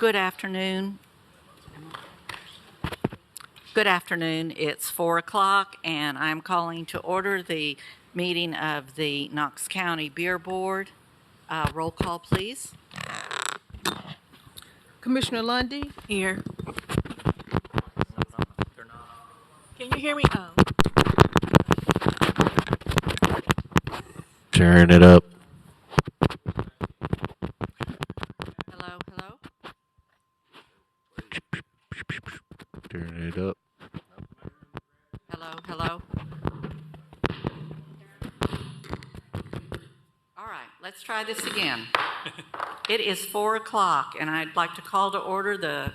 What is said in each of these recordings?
Good afternoon. Good afternoon. It's 4 o'clock, and I'm calling to order the meeting of the Knox County Beer Board. Roll call, please. Commissioner Lundy. Here. Can you hear me? Oh. Turn it up. Hello, hello. Turn it up. Hello, hello. All right, let's try this again. It is 4 o'clock, and I'd like to call to order the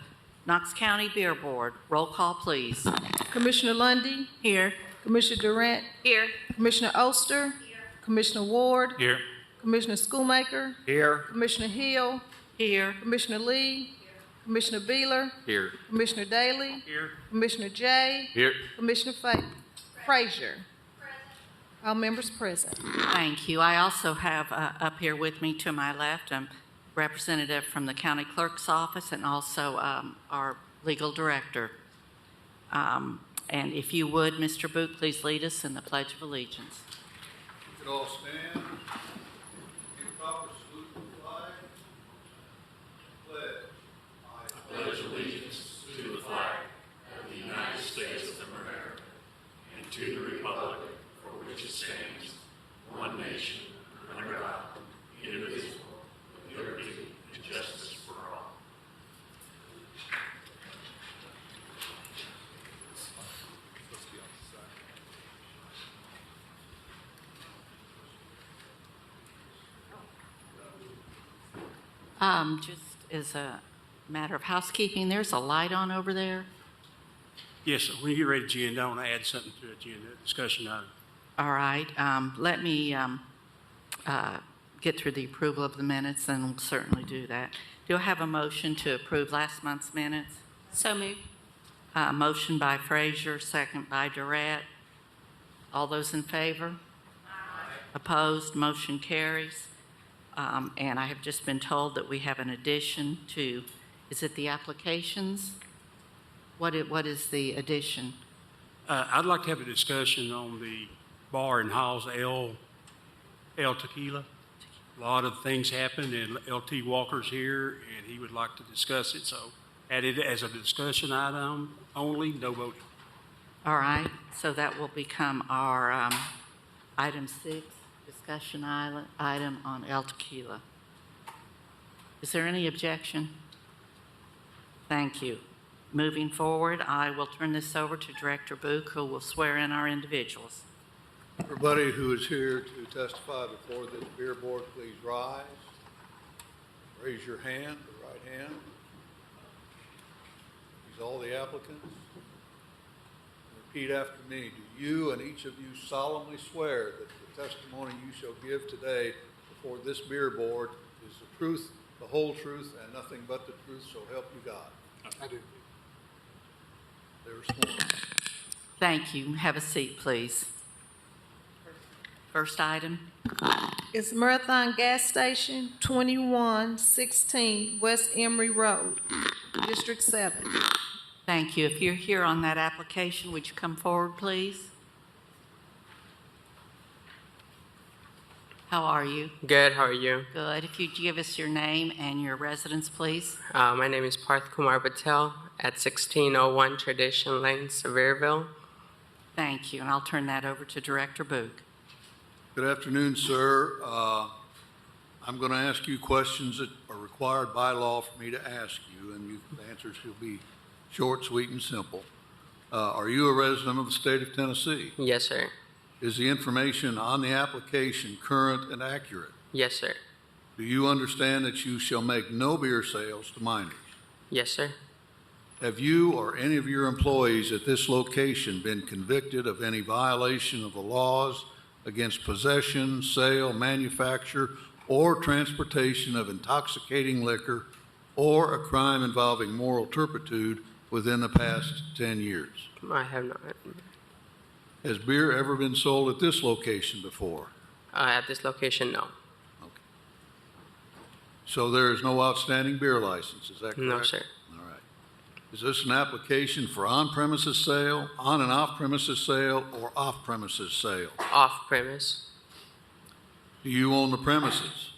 Knox County Beer Board. Roll call, please. Commissioner Lundy. Here. Commissioner Durant. Here. Commissioner Oster. Here. Commissioner Ward. Here. Commissioner Schoolmaker. Here. Commissioner Hill. Here. Commissioner Lee. Here. Commissioner Beeler. Here. Commissioner Daly. Here. Commissioner Jay. Here. Commissioner Frazier. All members present. Thank you. I also have up here with me to my left a representative from the county clerk's office and also our legal director. And if you would, Mr. Boot, please lead us in the Pledge of Allegiance. You could all stand. Give a proper salute to the flag. Pledge. I pledge allegiance to the flag of the United States of America and to the republic for which it stands, one nation, under God, indivisible, with liberty and justice for all. Just as a matter of housekeeping, there's a light on over there. Yes, sir. When you get ready, agenda, I want to add something to the agenda discussion item. All right. Let me get through the approval of the minutes, and we'll certainly do that. Do I have a motion to approve last month's minutes? So moved. Motion by Frazier, second by Durant. All those in favor? Aye. Opposed? Motion carries. And I have just been told that we have an addition to, is it the applications? What is the addition? I'd like to have a discussion on the bar in Halls, El Tequila. A lot of things happened, and LT Walker's here, and he would like to discuss it. So add it as a discussion item only, no voting. All right. So that will become our item 6. Discussion item on El Tequila. Is there any objection? Thank you. Moving forward, I will turn this over to Director Book, who will swear in our individuals. Everybody who is here to testify before this beer board, please rise. Raise your hand, the right hand. These all the applicants. Repeat after me. Do you and each of you solemnly swear that the testimony you shall give today before this beer board is the truth, the whole truth, and nothing but the truth, so help you God? I do. They're sworn. Thank you. Have a seat, please. First item. It's Marathon Gas Station, 2116 West Emory Road, District 7. Thank you. If you're here on that application, would you come forward, please? How are you? Good, how are you? Good. If you'd give us your name and your residence, please. My name is Parth Kumar Patel at 1601 Tradition Lane, Sevierville. Thank you. And I'll turn that over to Director Book. Good afternoon, sir. I'm going to ask you questions that are required by law for me to ask you, and the answers will be short, sweet, and simple. Are you a resident of the state of Tennessee? Yes, sir. Is the information on the application current and accurate? Yes, sir. Do you understand that you shall make no beer sales to minors? Yes, sir. Have you or any of your employees at this location been convicted of any violation of the laws against possession, sale, manufacture, or transportation of intoxicating liquor, or a crime involving moral turpitude within the past 10 years? I have not. Has beer ever been sold at this location before? At this location, no. Okay. So there is no outstanding beer license, is that correct? No, sir. All right. Is this an application for on-premises sale, on and off-premises sale, or off-premises sale? Off premise. Do you own the premises?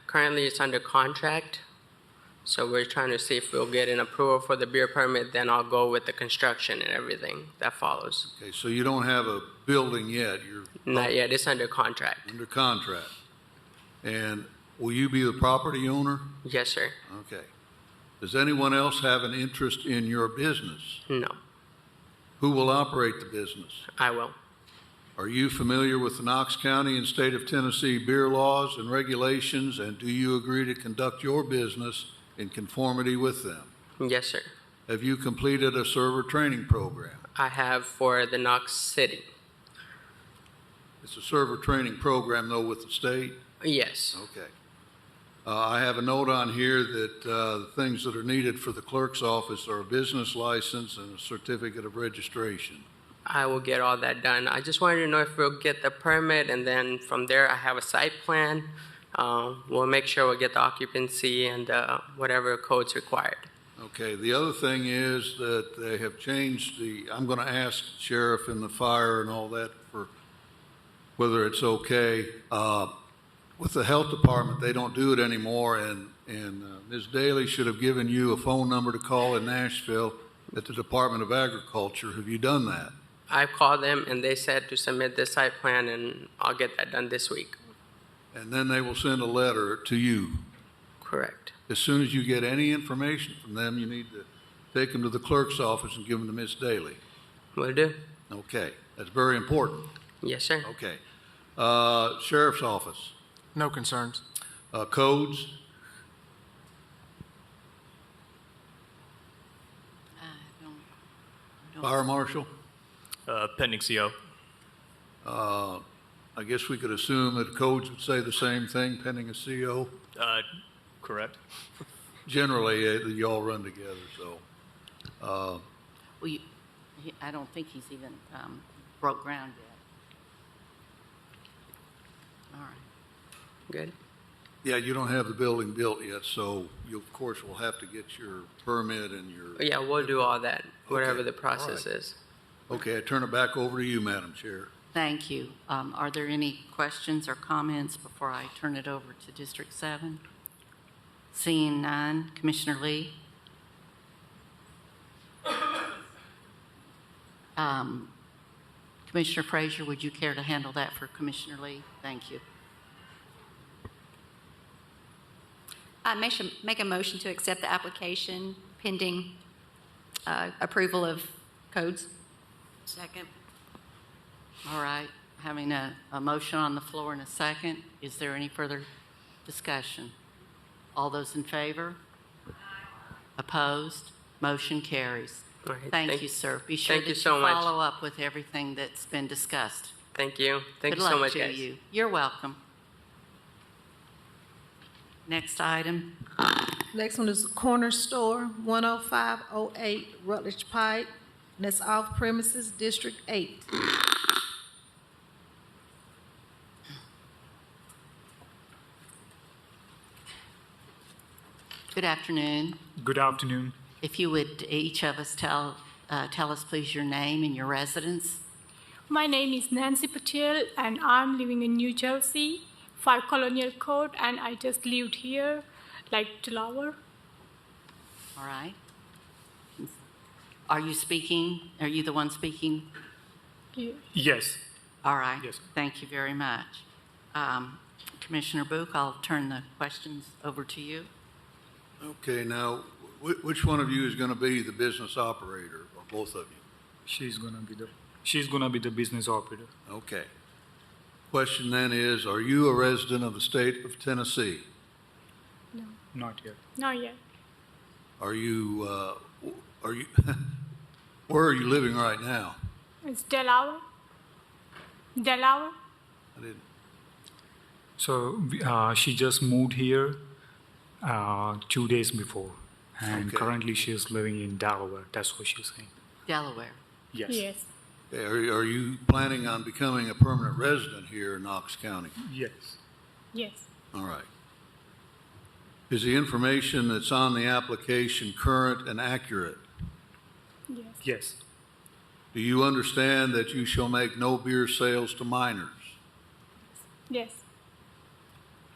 Currently, it's under contract, so we're trying to see if we'll get an approval for the beer permit, then I'll go with the construction and everything that follows. Okay, so you don't have a building yet, you're Not yet, it's under contract. under contract. And will you be the property owner? Yes, sir. Okay. Does anyone else have an interest in your business? No, Who will operate the business? I will. Are you familiar with the Knox County and State of Tennessee beer laws and regulations, and do you agree to conduct your business in conformity with them? Yes, sir. Have you completed a server training program? I have for the Knox City. It's a server training program, though, with the state? Yes. Okay. I have a note on here that the things that are needed for the clerk's office are a business license and a certificate of registration. I will get all that done. I just wanted to know if we'll get the permit, and then from there, I have a site plan. We'll make sure we'll get the occupancy and whatever codes required. Okay, the other thing is that they have changed I'm going to ask sheriff and the fire and all that for whether it's okay. With the health department, they don't do it anymore, and Ms. Daly should have given you a phone number to call in Nashville at the Department of Agriculture. Have you done that? I called them, and they said to submit the site plan, and I'll get that done this week. And then they will send a letter to you. Correct. As soon as you get any information from them, you need to take them to the clerk's office and give them to Ms. Daly. Will do. Okay, that's very important. Yes, sir. Okay. Sheriff's office, No concerns. codes, fire marshal. Pending CO. I guess we could assume that codes would say the same thing, pending a CO. Correct. Generally, you all run together, so. Well, I don't think he's even broke ground yet. All right. Good. Yeah, you don't have the building built yet, so you, of course, will have to get your permit and your. Yeah, we'll do all that, whatever Okay, the process all right. is. Okay, I turn it back over to you, Madam Chair. Thank you. Are there any questions or comments before I turn it over to District 7? Seeing none, Commissioner Lee? Commissioner Frazier, would you care to handle that for Commissioner Lee? Thank you. Make a motion to accept the application pending approval of codes. Second. All right, having a motion on the floor and a second, is there any further discussion? All those in favor? Opposed? Motion carries. All right, Thank you, sir. Be sure thank you that so you much. follow up with everything that's been discussed. Thank you. Thank Good you so luck much, to guys. you. You're welcome. Next item. Next one is Corner Store, 10508 Rutledge Pike, and that's off premises, District 8. Good afternoon. Good afternoon. If you would, each of us tell us please your name and your residence. My name is Nancy Patel, and I'm living in New Jersey, 5 Colonial Court, and I just lived here like Delaware. All right. Are you speaking? Are you the one speaking? Yeah. Yes. All right. Yes. Thank you very much. Commissioner Book, I'll turn the questions over to you. Okay, now, which one of you is going to be the business operator, or both of you? She's gonna be the business operator. Okay. Question then is, are you a resident of the state of Tennessee? Not yet. Not yet. Are you, where are you living right now? It's Delaware. Delaware. I didn't, So she just moved here 2 days before, and Okay. currently she is living in Delaware. That's what she's saying. Delaware. Yes. Yes. are you planning on becoming a permanent resident here in Knox County? Yes. Yes. All right. Is the information that's on the application current and accurate? Yes. Yes. Do you understand that you shall make no beer sales to minors? Yes.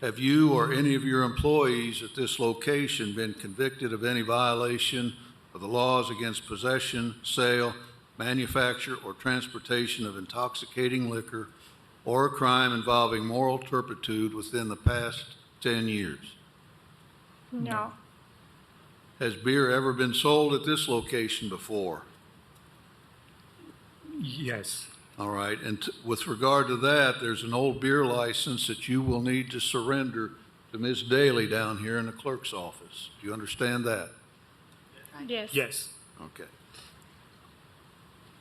Have you or any of your employees at this location been convicted of any violation of the laws against possession, sale, manufacture, or transportation of intoxicating liquor, or a crime involving moral turpitude within the past 10 years? No. Has beer ever been sold at this location before? Yes. All right, and with regard to that, there's an old beer license that you will need to surrender to Ms. Daly down here in the clerk's office. Do you understand that? Yes. Yes. Okay.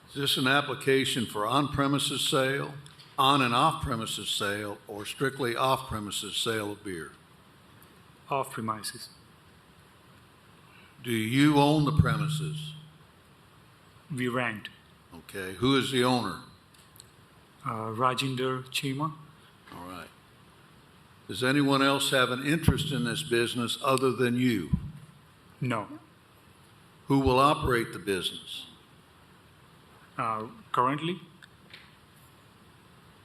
Is this an application for on-premises sale, on and off-premises sale, or strictly off-premises sale of beer? Off premises. Do you own the premises? We rent. Okay, who is the owner? Rajinder Chima. All right. Does anyone else have an interest in this business other than you? No. Who will operate the business? Currently,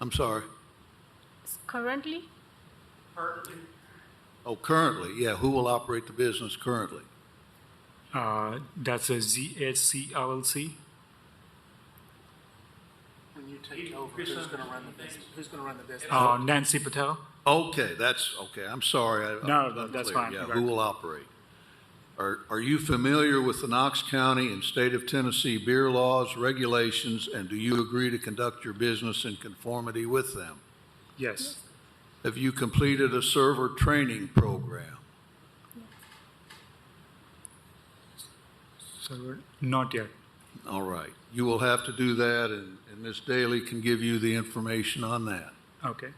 I'm sorry. Currently? Oh, currently, yeah, who will operate the business currently? that's a ZHC LLC. When you take over, who's going to run the business? Who's going to run the business? Nancy Patel. Okay, I'm sorry. No, that's fine. Yeah, who will operate? Are you familiar with the Knox County and State of Tennessee beer laws, regulations, and do you agree to conduct your business in conformity with them? Yes. Have you completed a server training program? So not yet. All right. You will have to do that, and Ms. Daly can give you the information on that. Okay.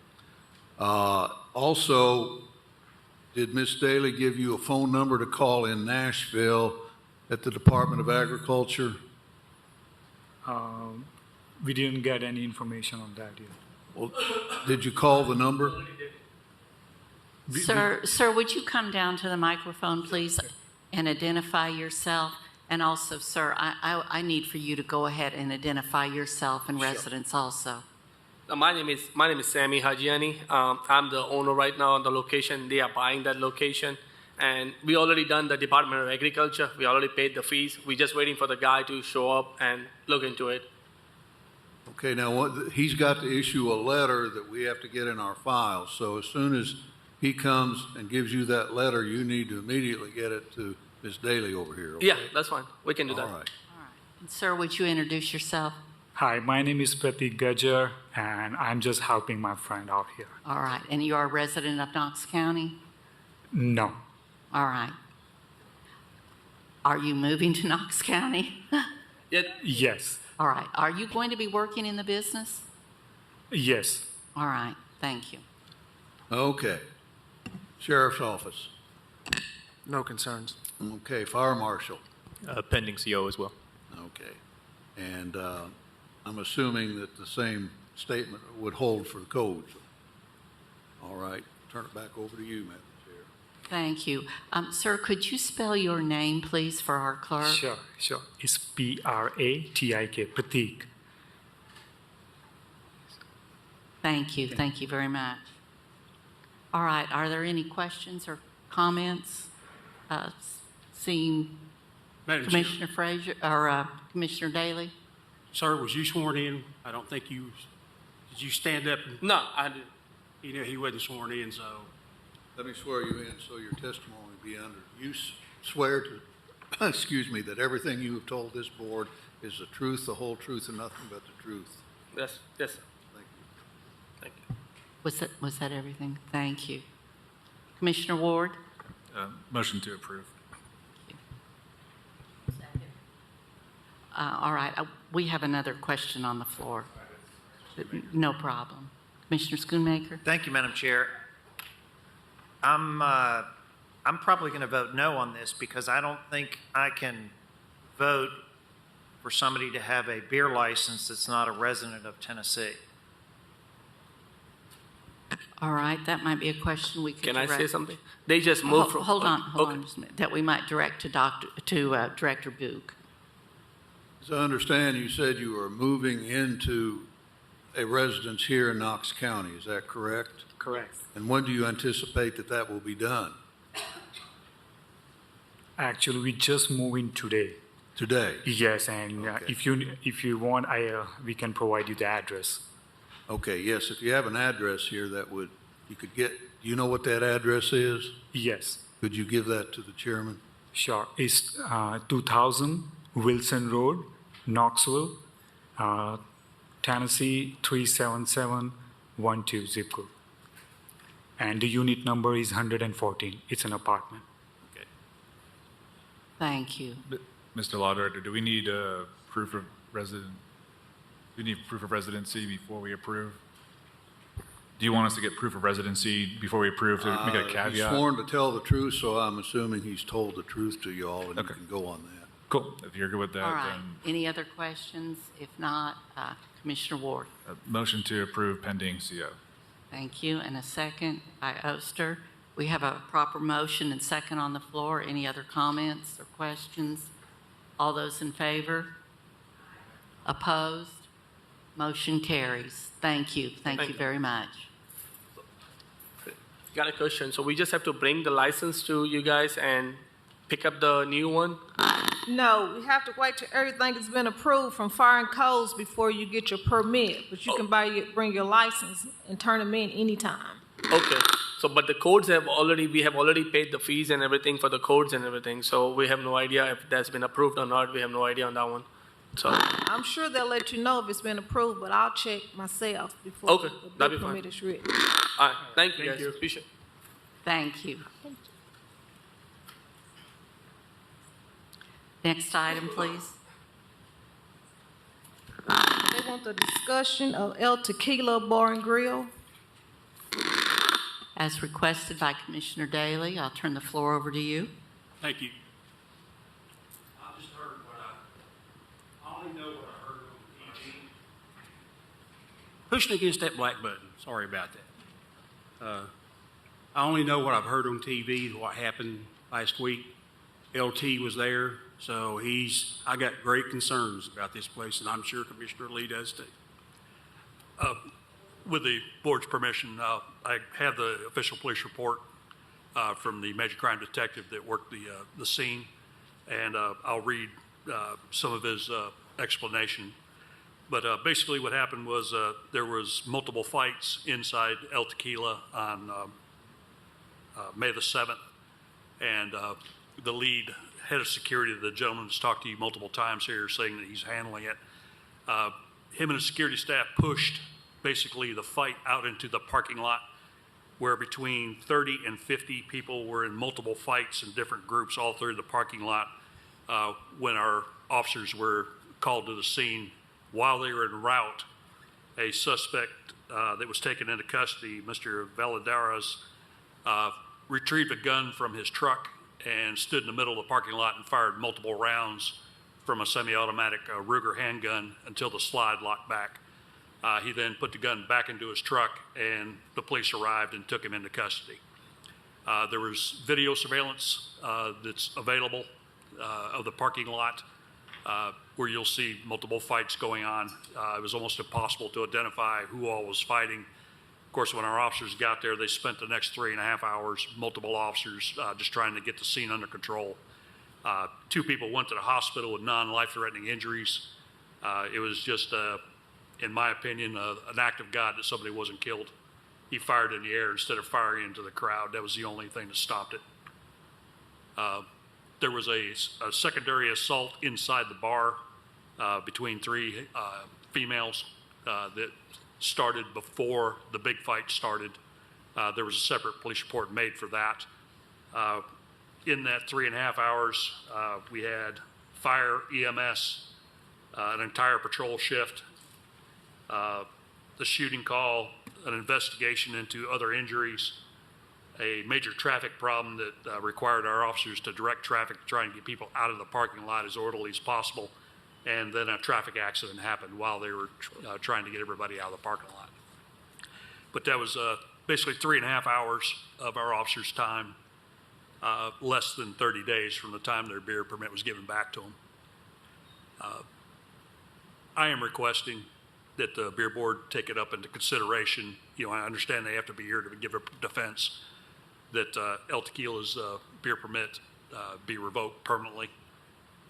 Also, did Ms. Daly give you a phone number to call in Nashville at the Department of Agriculture? We didn't get any information on that yet. Well, did you call the number? Sir, would you come down to the microphone, please, and identify yourself? And also, sir, I need for you to go ahead and identify yourself and residents also. My name is Sami Hajiani. I'm the owner right now on the location. They are buying that location, and we already done the Department of Agriculture. We already paid the fees. We're just waiting for the guy to show up and look into it. Okay, now he's got to issue a letter that we have to get in our files. So as soon as he comes and gives you that letter, you need to immediately get it to Ms. Daly over here. Okay? Yeah, that's fine. We can do that. All right. All right. And sir, would you introduce yourself? Hi, my name is Pratik Gajar, and I'm just helping my friend out here. All right. And you are a resident of Knox County? No. All right. Are you moving to Knox County? Yes. All right. Are you going to be working in the business? Yes. All right. Thank you. Okay. Sheriff's Office. No concerns. Okay. Fire Marshal. Pending CO as well. Okay. And I'm assuming that the same statement would hold for the codes. All right. Turn it back over to you, Madam Chair. Thank you. Sir, could you spell your name, please, for our clerk? Sure. It's Pratik, Pratik. Thank you. Thank you very much. All right. Are there any questions or comments? Seeing Madam Chair. Commissioner Frazier or Commissioner Daly? Sir, was you sworn in? I don't think you, did you stand up? No, I didn't. He wasn't sworn in, so. Let me swear you in so your testimony be under. You swear to, excuse me, that everything you have told this board is the truth, the whole truth, and nothing but the truth. Yes, sir. Thank you. Thank you. Was that everything? Thank you. Commissioner Ward? Motion to approve. All right. We have another question on the floor. No problem. Commissioner Schoonmaker? Thank you, Madam Chair. I'm probably going to vote no on this because I don't think I can vote for somebody to have a beer license that's not a resident of Tennessee. All right, that might be a question we could Can I direct. say something? They just moved from. Hold on Okay. just a minute, that we might direct to Director Book. As I understand, you said you were moving into a residence here in Knox County, is that correct? Correct. And when do you anticipate that that will be done? Actually, we just moved in today. Today? Yes, and Okay. if you want, we can provide you the address. Okay, yes, if you have an address here you could get, do you know what that address is? Yes, Could you give that to the chairman? sure. It's 2000 Wilson Road, Knoxville, Tennessee 37712 zip code. And the unit number is 114. It's an apartment. Thank you. Mr. Law Director, do we need proof of resident? We need proof of residency before we approve? Do you want us to get proof of residency before we approve to make a He's caveat? sworn to tell the truth, so I'm assuming he's told the truth to you all, and you Okay. can go on that. Cool. If you're good with that, All right, then any other questions? If not, Commissioner Ward. motion to approve pending CO. Thank you, and a second by Oster. We have a proper motion and second on the floor. Any other comments or questions? All those in favor? Opposed? Motion carries. Thank you. Thank you very much. Got a question. So we just have to bring the license to you guys and pick up the new one? No, we have to wait till everything has been approved from Fire and Codes before you get your permit. But you can bring your license and turn them in anytime. Okay. So, but the codes we have already paid the fees and everything for the codes and everything. So we have no idea if that's been approved or not. We have no idea on that one. So, I'm sure they'll let you know if it's been approved, but I'll check myself before Okay, the that'd be permit fine. is written. all right. Thank you guys. Appreciate it. Thank you. Next item, please. They want the discussion of El Tequila Bar and Grill. As requested by Commissioner Daly, I'll turn the floor over to you. Thank you. I just heard I only know what I heard on TV. Pushing against that black button, sorry about that. I only know what I've heard on TV, what happened last week. LT was there, so I got great concerns about this place, and I'm sure Commissioner Lee does too. With the board's permission, I have the official police report from the major crime detective that worked the scene, and I'll read some of his explanation. But basically what happened was there was multiple fights inside El Tequila on May the 7th, and the lead head of security, the gentleman that's talked to you multiple times here, saying that he's handling it. Him and his security staff pushed basically the fight out into the parking lot, where between 30 and 50 people were in multiple fights in different groups all through the parking lot when our officers were called to the scene. While they were en route, a suspect that was taken into custody, Mr. Valadares, retrieved a gun from his truck and stood in the middle of the parking lot and fired multiple rounds from a semi-automatic Ruger handgun until the slide locked back. He then put the gun back into his truck, and the police arrived and took him into custody. There was video surveillance that's available of the parking lot where you'll see multiple fights going on. It was almost impossible to identify who all was fighting. Of course, when our officers got there, they spent the next 3.5 hours, multiple officers, just trying to get the scene under control. 2 people went to the hospital with non-life-threatening injuries. It was just, in my opinion, an act of God that somebody wasn't killed. He fired in the air instead of firing into the crowd. That was the only thing that stopped it. There was a secondary assault inside the bar between 3 females that started before the big fight started. There was a separate police report made for that. In that 3.5 hours, we had fire, EMS, an entire patrol shift, the shooting call, an investigation into other injuries, a major traffic problem that required our officers to direct traffic to try and get people out of the parking lot as orderly as possible, and then a traffic accident happened while they were trying to get everybody out of the parking lot. But that was basically 3.5 hours of our officers' time, less than 30 days from the time their beer permit was given back to them. I am requesting that the beer board take it up into consideration. You know, I understand they have to be here to give a defense, that El Tequila's beer permit be revoked permanently.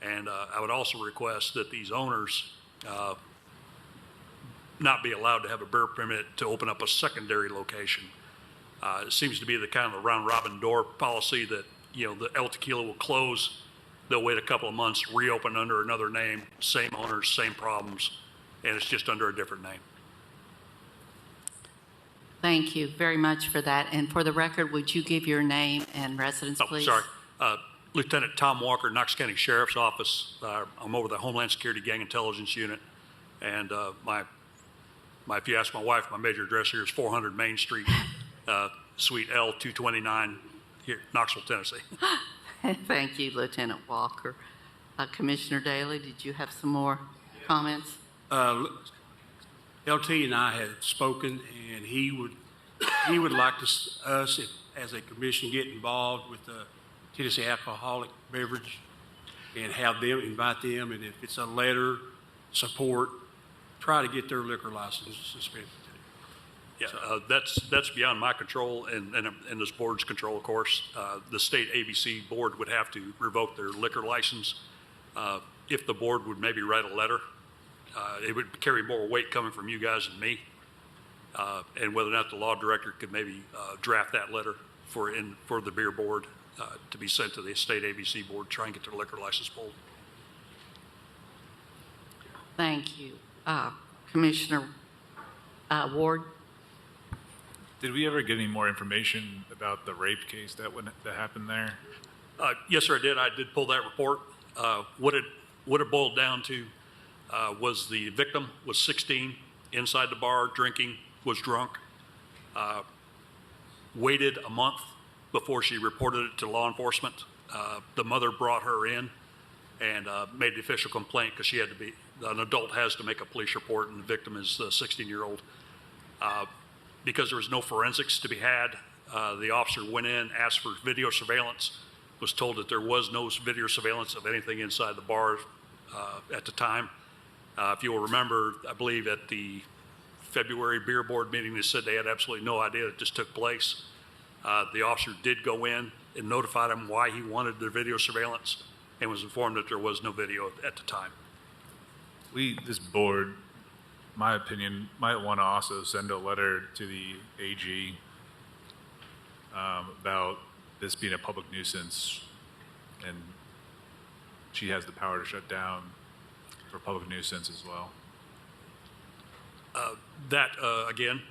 And I would also request that these owners not be allowed to have a beer permit to open up a secondary location. It seems to be the kind of a round-robin door policy that, you know, the El Tequila will close, they'll wait a couple of months, reopen under another name, same owners, same problems, and it's just under a different name. Thank you very much for that. And for the record, would you give your name and residence, please? Sorry. Lieutenant Tom Walker, Knox County Sheriff's Office. I'm over the Homeland Security Gang Intelligence Unit. And if you ask my wife, my major address here is 400 Main Street, Suite L 229, here, Knoxville, Tennessee. Thank you, Lieutenant Walker. Commissioner Daly, did you have some more comments? LT and I had spoken, and he would like us, as a commission, get involved with the Tennessee Alcoholic Beverage and have them, invite them, and if it's a letter, support, try to get their liquor license suspended. Yeah, that's beyond my control and this board's control, of course. The state ABC board would have to revoke their liquor license. If the board would maybe write a letter, it would carry more weight coming from you guys than me. And whether or not the law director could maybe draft that letter for the beer board to be sent to the state ABC board, try and get their liquor license pulled. Thank you. Commissioner Ward? Did we ever get any more information about the rape case that happened there? Yes, sir, I did. I did pull that report. What it boiled down to was the victim was 16, inside the bar, drinking, was drunk, waited a month before she reported it to law enforcement. The mother brought her in and made the official complaint because an adult has to make a police report, and the victim is a 16-year-old. Because there was no forensics to be had, the officer went in, asked for video surveillance, was told that there was no video surveillance of anything inside the bar at the time. If you'll remember, I believe at the February beer board meeting, they said they had absolutely no idea it just took place. The officer did go in and notified him why he wanted the video surveillance and was informed that there was no video at the time. This board, my opinion, might want to also send a letter to the AG about this being a public nuisance, and she has the power to shut down for public nuisance as well. That, again,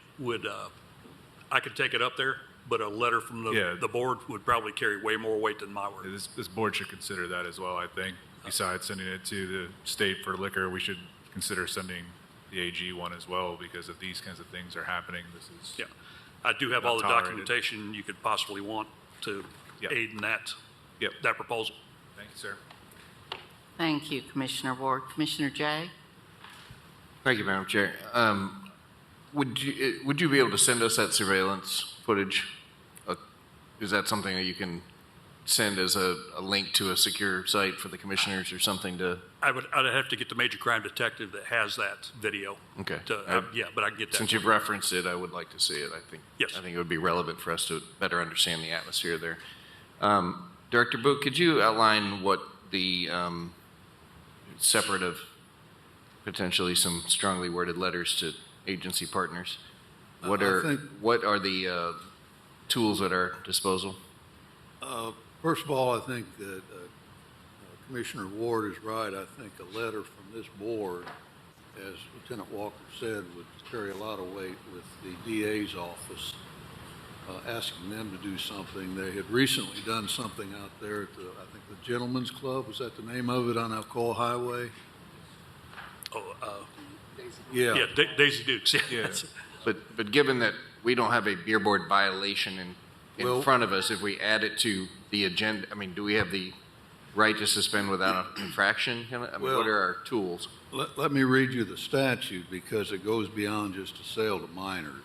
I could take it up there, but a letter from the board would probably carry way more weight than my word. This board should consider that as well, I think. Besides sending it to the state for liquor, we should consider sending the AG one as well, because if these kinds of things are happening, this is... Yeah, I do have all the tolerated. documentation you could possibly want to aid in that proposal. Thank you, sir. Thank you, Commissioner Ward. Commissioner Jay? Thank you, Madam Chair. Would you be able to send us that surveillance footage? Is that something that you can send as a link to a secure site for the commissioners or something to? I'd have to get the major crime detective that has that video. Okay. But I can get that. Since you've referenced it, I would like to see it. I think. Yes. I think it would be relevant for us to better understand the atmosphere there. Director Book, could you outline what the separate of potentially some strongly worded letters to agency partners? What are the tools at our disposal? First of all, I think that Commissioner Ward is right. I think a letter from this board, as Lieutenant Walker said, would carry a lot of weight with the DA's office, asking them to do something. They had recently done something out there at I think the Gentleman's Club, was that the name of it, on Alcoa Highway? Daisy Dukes. Yeah. But given that we don't have a beer board violation in front of us, if we add it to the agenda, I mean, do we have the right to suspend without an infraction? I mean, what are our tools? Let me read you the statute, because it goes beyond just a sale to minors.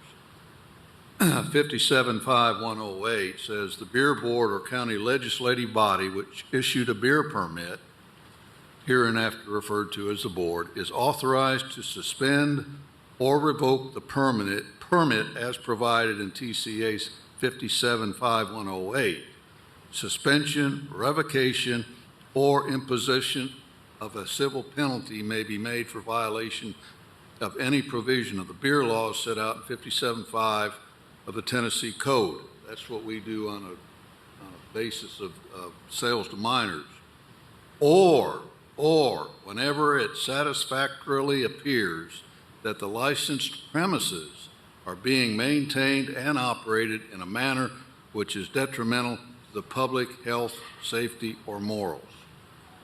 575-108 says the beer board or county legislative body which issued a beer permit, hereinafter referred to as the board, is authorized to suspend or revoke the permit as provided in TCA 575-108. Suspension, revocation, or imposition of a civil penalty may be made for violation of any provision of the beer laws set out in 57.5 of the Tennessee Code. That's what we do on a basis of sales to minors. Or whenever it satisfactorily appears that the licensed premises are being maintained and operated in a manner which is detrimental to the public health, safety, or morals.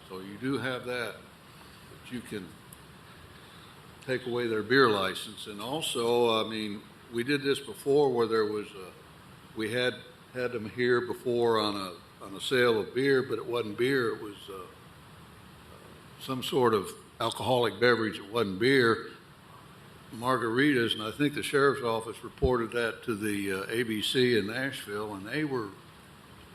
So you do have that you can take away their beer license. And also, I mean, we did this before where there was we had them here before on a sale of beer, but it wasn't beer. It was some sort of alcoholic beverage. It wasn't beer, margaritas, and I think the sheriff's office reported that to the ABC in Nashville, and they were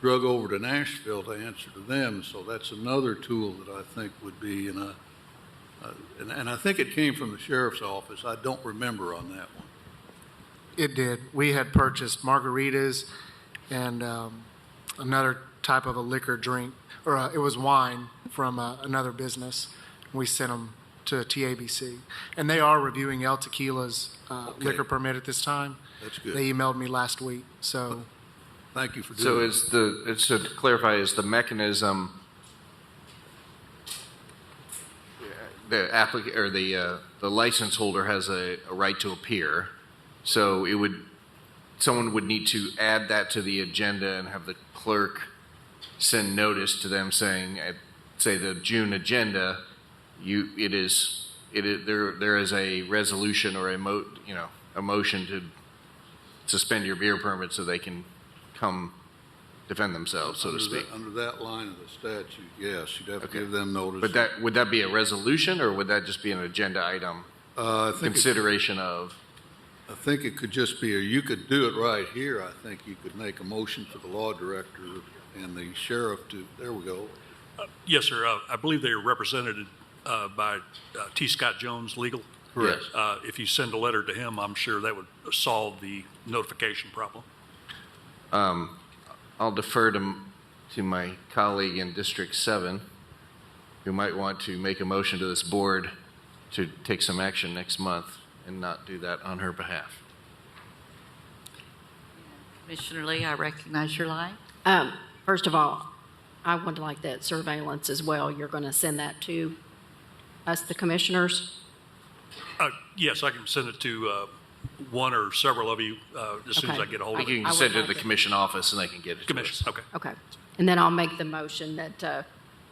drug over to Nashville to answer to them. So that's another tool that I think would be in a and I think it came from the sheriff's office. I don't remember on that one. It did. We had purchased margaritas and another type of a liquor drink, or it was wine from another business. We sent them to TABC. And they are reviewing El Tequila's liquor permit at this time. That's good. They emailed me last week, so. Thank you for So doing is so to clarify, is the mechanism the license holder has a right to appear, so someone would need to add that to the agenda and have the clerk send notice to them saying, at, say, the June agenda, there is a resolution or a motion to suspend your beer permit so they can come defend themselves, so to speak. Under that line of the statute, yes, you'd have to give them notice. But would that be a resolution, or would that just be an agenda item? Consideration of? I think it could just be, you could do it right here. I think you could make a motion for the law director and the sheriff to, there we go. Yes, sir. I believe they are represented by T. Scott Jones Legal. Correct. If you send a letter to him, I'm sure that would solve the notification problem. I'll defer to my colleague in District 7, who might want to make a motion to this board to take some action next month and not do that on her behalf. Commissioner Lee, I recognize your light. First of all, I would like that surveillance as well. You're going to send that to us, the commissioners? Yes, I can send it to one or several of you as soon as I get a hold of it. You can send it to the commission office and they can get it to us. Okay. Okay. And then I'll make the motion that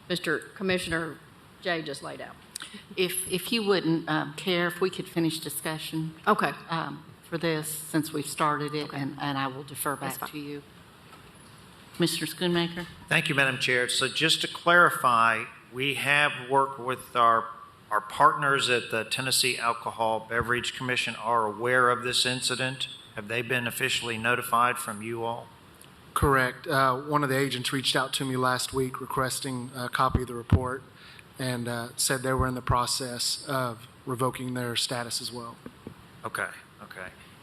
Mr. Commissioner Jay just laid out. If you wouldn't care if we could finish discussion. Okay. For this, since we've started it, Okay. and I will defer back That's to you. Commissioner Schoonmaker? Thank you, Madam Chair. So just to clarify, we have worked with our partners at the Tennessee Alcohol Beverage Commission are aware of this incident. Have they been officially notified from you all? Correct. One of the agents reached out to me last week requesting a copy of the report and said they were in the process of revoking their status as well. Okay.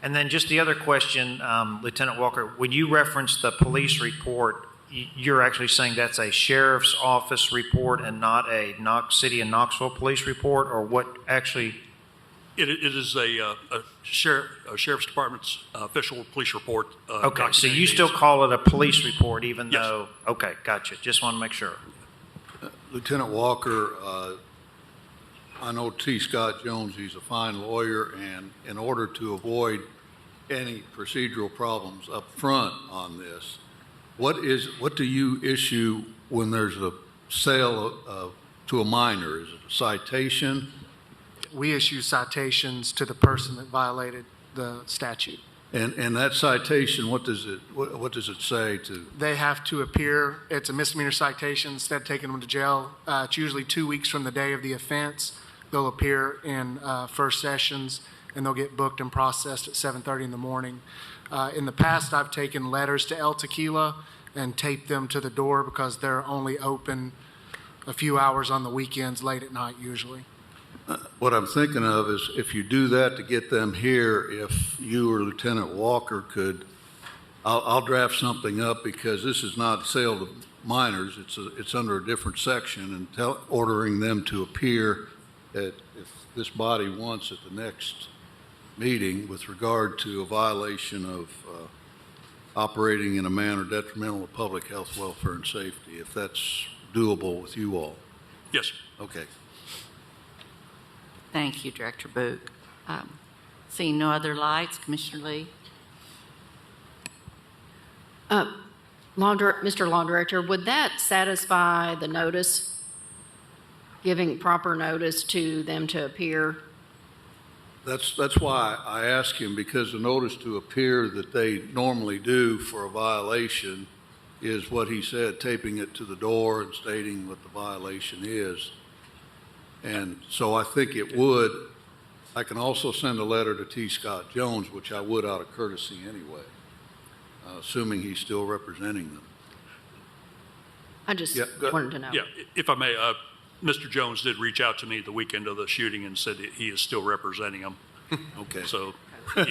And then just the other question, Lieutenant Walker, when you reference the police report, you're actually saying that's a sheriff's office report and not a City of Knoxville police report, or what actually? It is a sheriff's department's official police report. Okay, so you still call it a police report even Yes. though, okay, gotcha. Just want to make sure. Lieutenant Walker, I know T. Scott Jones, he's a fine lawyer, and in order to avoid any procedural problems up front on this, what do you issue when there's a sale to a minor? Is it a citation? We issue citations to the person that violated the statute. And that citation, what does it say to? They have to appear. It's a misdemeanor citation. Instead of taking them to jail, it's usually 2 weeks from the day of the offense. They'll appear in first sessions, and they'll get booked and processed at 7:30 in the morning. In the past, I've taken letters to El Tequila and taped them to the door because they're only open a few hours on the weekends, late at night usually. What I'm thinking of is if you do that to get them here, if you or Lieutenant Walker could, I'll draft something up because this is not sale to minors. It's under a different section, and ordering them to appear if this body wants at the next meeting with regard to a violation of operating in a manner detrimental to public health, welfare, and safety, if that's doable with you all. Yes, sir. Okay. Thank you, Director Book. Seeing no other lights, Commissioner Lee? Mr. Law Director, would that satisfy the notice, giving proper notice to them to appear? That's why I asked him, because the notice to appear that they normally do for a violation is what he said, taping it to the door and stating what the violation is. And so I think it would. I can also send a letter to T. Scott Jones, which I would out of courtesy anyway, assuming he's still representing them. I just Yeah, wanted to know. Yeah, if I may, Mr. Jones did reach out to me the weekend of the shooting and said that he is still representing him. Okay. So, Oh,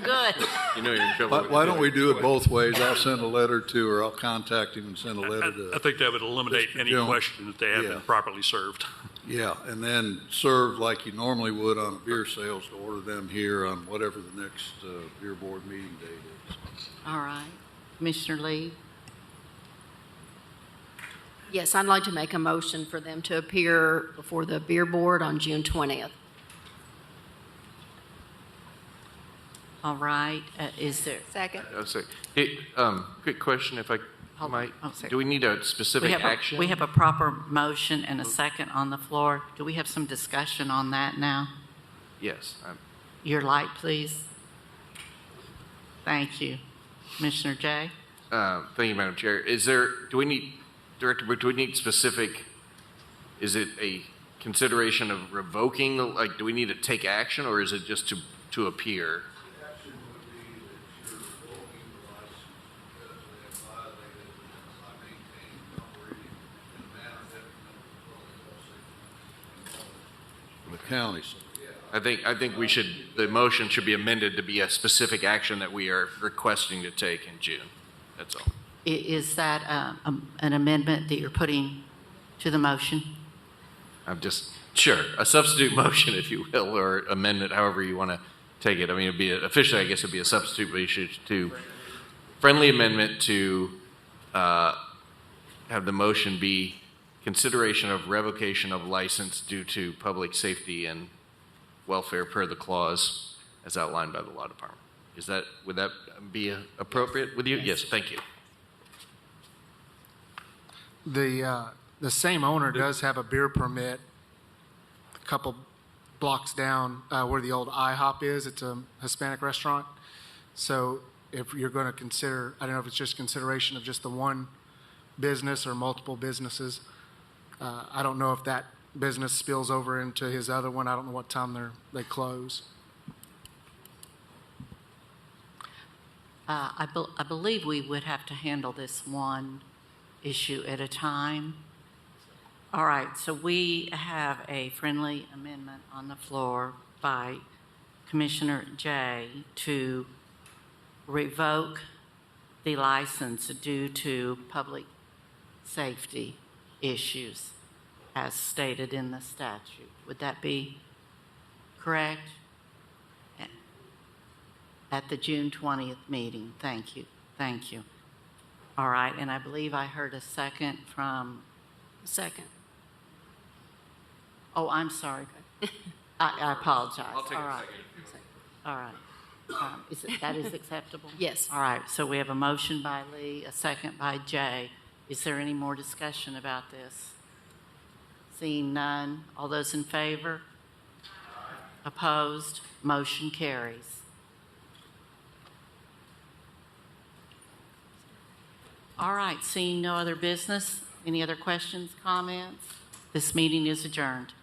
good. You know you're in trouble. Why don't we do it both ways? I'll send a letter to, or I'll contact him and send a letter to. I think that would eliminate Mr. any Jones. question that they have Yeah. been properly served. Yeah, and then serve like you normally would on a beer sales to order them here on whatever the next beer board meeting date is. All right. Commissioner Lee? Yes, I'd like to make a motion for them to appear before the beer board on June 20th. All right. Is there? Second. Hey, quick question, if I Hold might. on. Oh, sorry. Do we need a specific action? We have a proper motion and a second on the floor. Do we have some discussion on that now? Yes. Your light, please. Thank you. Commissioner Jay? Thank you, Madam Chair. Do we need, Director Burke, do we need specific, is it a consideration of revoking, like, do we need to take action, or is it just to appear? Action would be that you're revoking the license because they have violated it by maintaining and operating in a manner detrimental to public health, safety, and the county. So, yeah. I think the motion should be amended to be a specific action that we are requesting to take in June. That's all. Is that an amendment that you're putting to the motion? Sure, a substitute motion, if you will, or amendment, however you want to take it. I mean, officially, I guess it'd be a substitute, but you should do friendly amendment to have the motion be consideration of revocation of license due to public safety and welfare per the clause as outlined by the law department. Would that be appropriate with you? Yes, thank you. The same owner does have a beer permit a couple blocks down where the old IHOP is. It's a Hispanic restaurant. So if you're going to consider, I don't know if it's just consideration of just the one business or multiple businesses. I don't know if that business spills over into his other one. I don't know what time they close. I believe we would have to handle this one issue at a time. All right, so we have a friendly amendment on the floor by Commissioner Jay to revoke the license due to public safety issues as stated in the statute. Would that be correct? At the June 20th meeting. Thank you. Thank you. All right, and I believe I heard a second from... Second. Oh, I'm sorry. I apologize. I'll take All a right. second. All right. That is acceptable? Yes. All right, so we have a motion by Lee, a second by Jay. Is there any more discussion about this? Seeing none, all those in favor? Opposed? Motion carries. All right, seeing no other business, any other questions, comments? This meeting is adjourned.